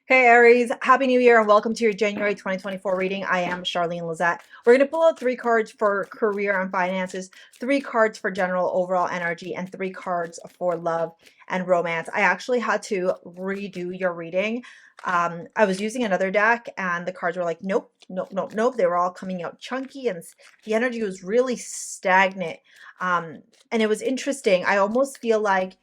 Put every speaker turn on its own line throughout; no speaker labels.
Hey Aries, Happy New Year and welcome to your January 2024 reading. I am Charlene, Lizette. We're going to pull out 3 cards for career and finances, 3 cards for general overall energy, and 3 cards for love and romance. I actually had to redo your reading. I was using another deck and the cards were like, nope, nope, nope, nope. They were all coming out chunky and the energy was really stagnant. And it was interesting. I almost feel like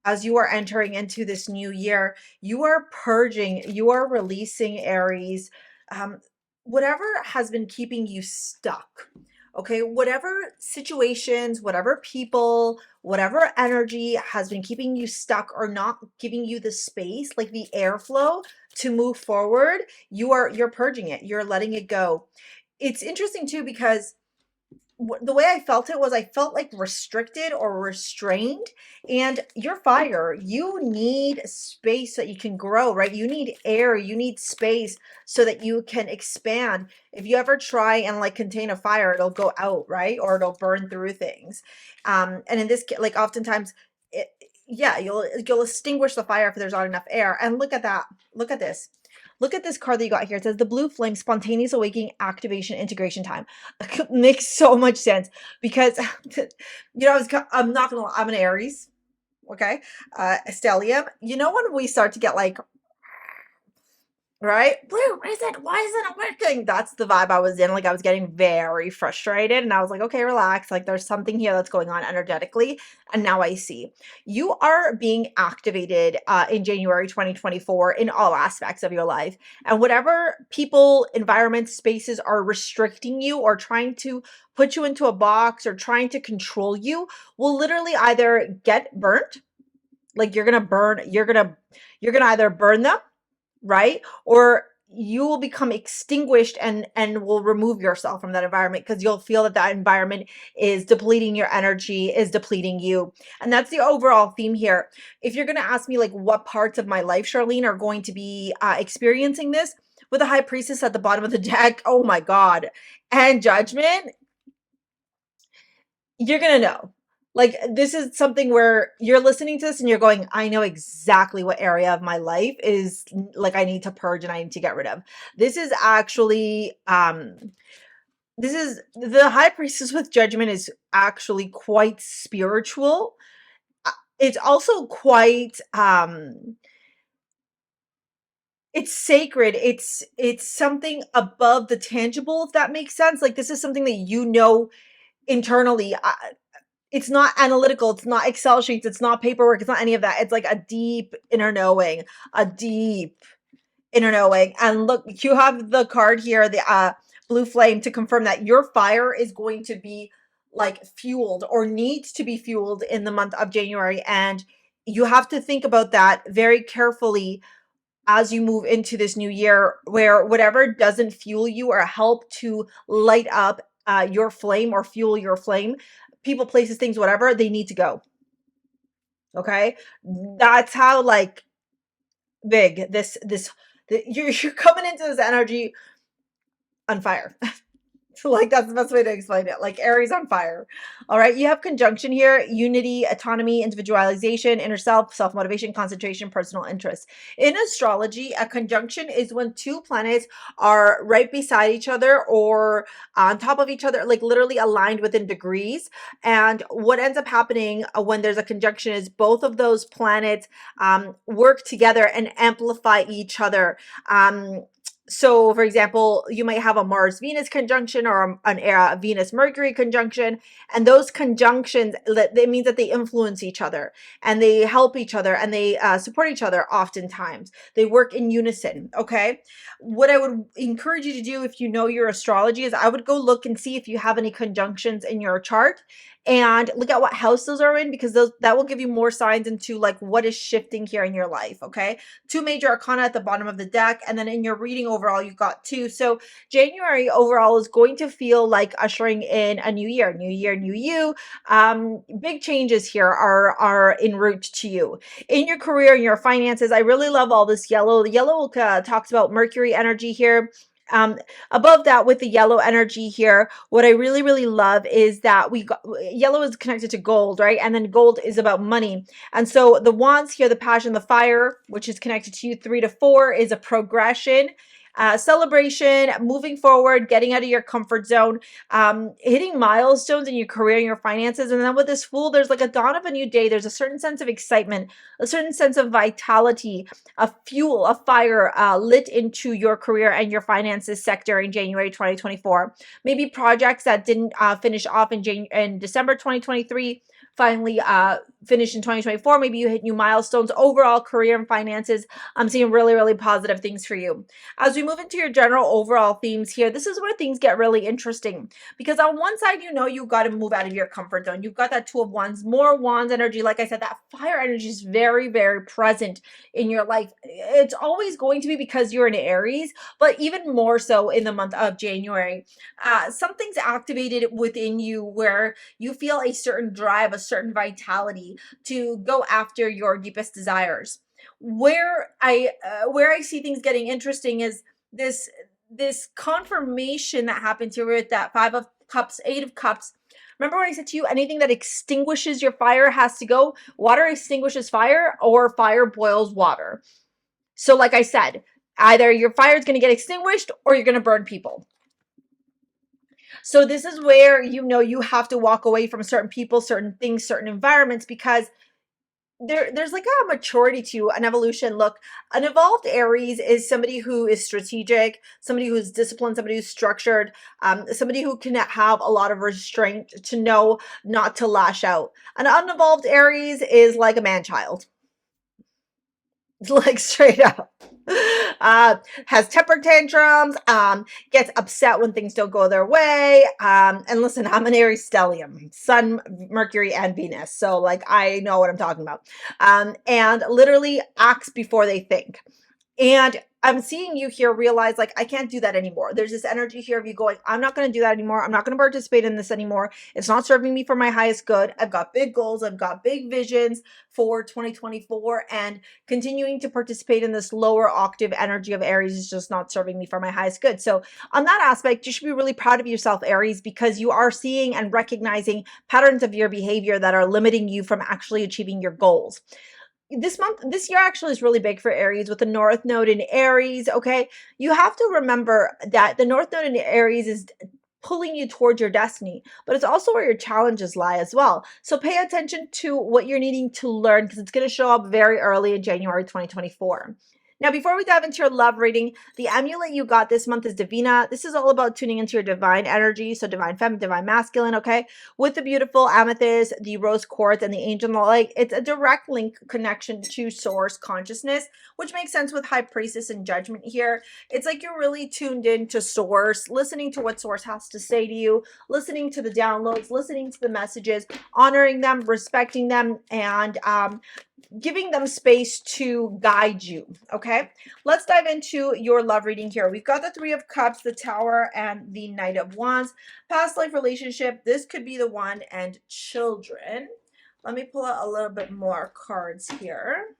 as you are entering into this new year, you are purging, you are releasing Aries, um, whatever has been keeping you stuck. Okay, whatever situations, whatever people, whatever energy has been keeping you stuck or not giving you the space, like the airflow to move forward, you're purging it, you're letting it go. It's interesting too because the way I felt it was I felt like restricted or restrained. And you're fire. You need space so that you can grow, right? You need air, you need space so that you can expand. If you ever try and like contain a fire, it'll go out, right? Or it'll burn through things. And in this, like oftentimes, yeah, you'll extinguish the fire if there's not enough air. And look at that. Look at this. Look at this card that you got here. It says the blue flame, spontaneous awakening, activation, integration time. Makes so much sense because, I'm not gonna lie, I'm an Aries, okay? Stellium. You know when we start to get like, right? Where is it? Why isn't it working? That's the vibe I was in. Like I was getting very frustrated and I was like, okay, relax. Like there's something here that's going on energetically. And now I see you are being activated in January 2024 in all aspects of your life. And whatever people, environments, spaces are restricting you or trying to put you into a box or trying to control you will literally either get burnt, like you're gonna either burn them, right? Or you will become extinguished and will remove yourself from that environment because you'll feel that that environment is depleting your energy, is depleting you. And that's the overall theme here. If you're going to ask me like what parts of my life, Charlene, are going to be experiencing this, with the High Priestess at the bottom of the deck, oh my God, and Judgment, you're going to know. Like this is something where you're listening to this and you're going, I know exactly what area of my life is like I need to purge and I need to get rid of. This is actually this is the High Priestess with Judgment is actually quite spiritual. It's also quite it's sacred. It's something above the tangible, if that makes sense. Like this is something that you know internally. It's not analytical. It's not Excel sheets. It's not paperwork. It's not any of that. It's like a deep inner knowing, a deep inner knowing. And look, you have the card here, the blue flame, to confirm that your fire is going to be like fueled or needs to be fueled in the month of January. And you have to think about that very carefully as you move into this new year, where whatever doesn't fuel you or help to light up your flame or fuel your flame, people, places, things, whatever, they need to go. Okay, that's how like big you're coming into this energy on fire. Like that's the best way to explain it. Like Aries on fire. All right. You have conjunction here: unity, autonomy, individualization, inner self, self-motivation, concentration, personal interest. In astrology, a conjunction is when 2 planets are right beside each other or on top of each other, like literally aligned within degrees. And what ends up happening when there's a conjunction is both of those planets work together and amplify each other. So, for example, you might have a Mars-Venus conjunction or a Venus-Mercury conjunction, and those conjunctions, it means that they influence each other, and they help each other, and they support each other oftentimes. They work in unison, okay? What I would encourage you to do if you know your astrology is I would go look and see if you have any conjunctions in your chart, and look at what house those are in, because that will give you more signs into like what is shifting here in your life, okay? 2 major arcana at the bottom of the deck, and then in your reading overall you've got 2. So January overall is going to feel like ushering in a new year, new you. Big changes here are en route to you in your career and your finances. I really love all this yellow. The yellow talks about Mercury energy here. Above that, with the yellow energy here, what I really, really love is that yellow is connected to gold, right? And then gold is about money. And so the wands here, the passion, the fire, which is connected to you, 3 to 4, is a progression. Celebration, moving forward, getting out of your comfort zone, hitting milestones in your career and your finances. And then with this Fool, there's like a dawn of a new day. There's a certain sense of excitement, a certain sense of vitality, a fuel, a fire lit into your career and your finances sector in January 2024. Maybe projects that didn't finish off in December 2023 finally finish in 2024. Maybe you hit new milestones. Overall career and finances, I'm seeing really, really positive things for you. As we move into your general overall themes here, this is where things get really interesting, because on one side, you know, you got to move out of your comfort zone. You've got that Two of Wands, more Wands energy. Like I said, that fire energy is very, very present in your life. It's always going to be because you're in Aries, but even more so in the month of January. Something's activated within you where you feel a certain drive, a certain vitality to go after your deepest desires. Where I see things getting interesting is this confirmation that happens here with that 5 of Cups, 8 of Cups. Remember when I said to you, anything that extinguishes your fire has to go. Water extinguishes fire, or fire boils water. So like I said, either your fire is going to get extinguished or you're going to burn people. So this is where, you know, you have to walk away from certain people, certain things, certain environments, because there's like a maturity to an evolution. Look, an evolved Aries is somebody who is strategic, somebody who's disciplined, somebody who's structured, somebody who can have a lot of restraint to know not to lash out. An unevolved Aries is like a man-child. Like straight up. Has temper tantrums, gets upset when things don't go their way. And listen, I'm an Aries stellium, Sun, Mercury, and Venus. So like, I know what I'm talking about. And literally acts before they think. And I'm seeing you here realize, like, I can't do that anymore. There's this energy here of you going, I'm not going to do that anymore. I'm not going to participate in this anymore. It's not serving me for my highest good. I've got big goals. I've got big visions for 2024, and continuing to participate in this lower octave energy of Aries is just not serving me for my highest good. So on that aspect, you should be really proud of yourself, Aries, because you are seeing and recognizing patterns of your behavior that are limiting you from actually achieving your goals. This year actually is really big for Aries with the North Node in Aries. Okay, you have to remember that the North Node in Aries is pulling you towards your destiny, but it's also where your challenges lie as well. So pay attention to what you're needing to learn, because it's going to show up very early in January 2024. Now, before we dive into your love reading, the amulet you got this month is Divina. This is all about tuning into your divine energy, so divine feminine, divine masculine, okay? With the beautiful amethyst, the rose quartz, and the angel light, it's a direct link connection to source consciousness, which makes sense with High Priestess and Judgment here. It's like you're really tuned in to source, listening to what source has to say to you, listening to the downloads, listening to the messages, honoring them, respecting them, and giving them space to guide you. Okay, let's dive into your love reading here. We've got the 3 of Cups, the Tower, and the Knight of Wands. Past life relationship, this could be the one, and children. Let me pull out a little bit more cards here.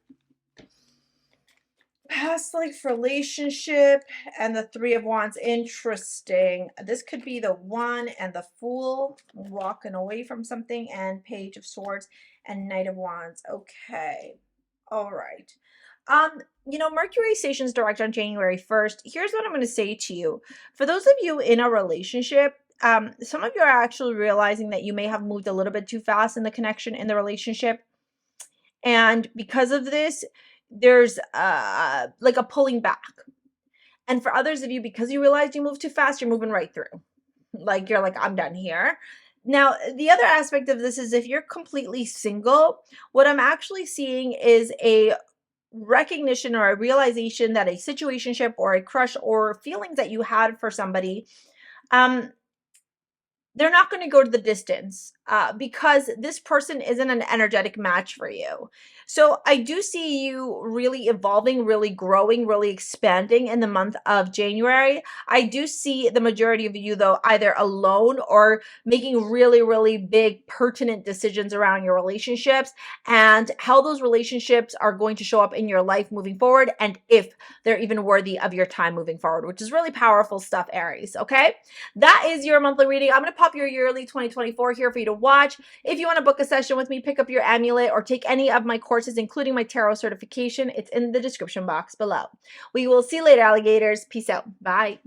Past life relationship and the 3 of Wands. Interesting. This could be the one and the Fool, walking away from something, and Page of Swords and Knight of Wands. Okay. All right. You know, Mercury stations direct on January 1st. Here's what I'm going to say to you. For those of you in a relationship, some of you are actually realizing that you may have moved a little bit too fast in the connection, in the relationship. And because of this, there's like a pulling back. And for others of you, because you realized you moved too fast, you're moving right through. Like, you're like, I'm done here. Now, the other aspect of this is if you're completely single, what I'm actually seeing is a recognition or a realization that a situationship or a crush or feelings that you had for somebody, they're not going to go to the distance. because this person isn't an energetic match for you. So I do see you really evolving, really growing, really expanding in the month of January. I do see the majority of you, though, either alone or making really, really big, pertinent decisions around your relationships and how those relationships are going to show up in your life moving forward, and if they're even worthy of your time moving forward, which is really powerful stuff, Aries. Okay, that is your monthly reading. I'm going to pop your yearly 2024 here for you to watch. If you want to book a session with me, pick up your amulet or take any of my courses, including my tarot certification, it's in the description box below. We will see you later, alligators. Peace out. Bye.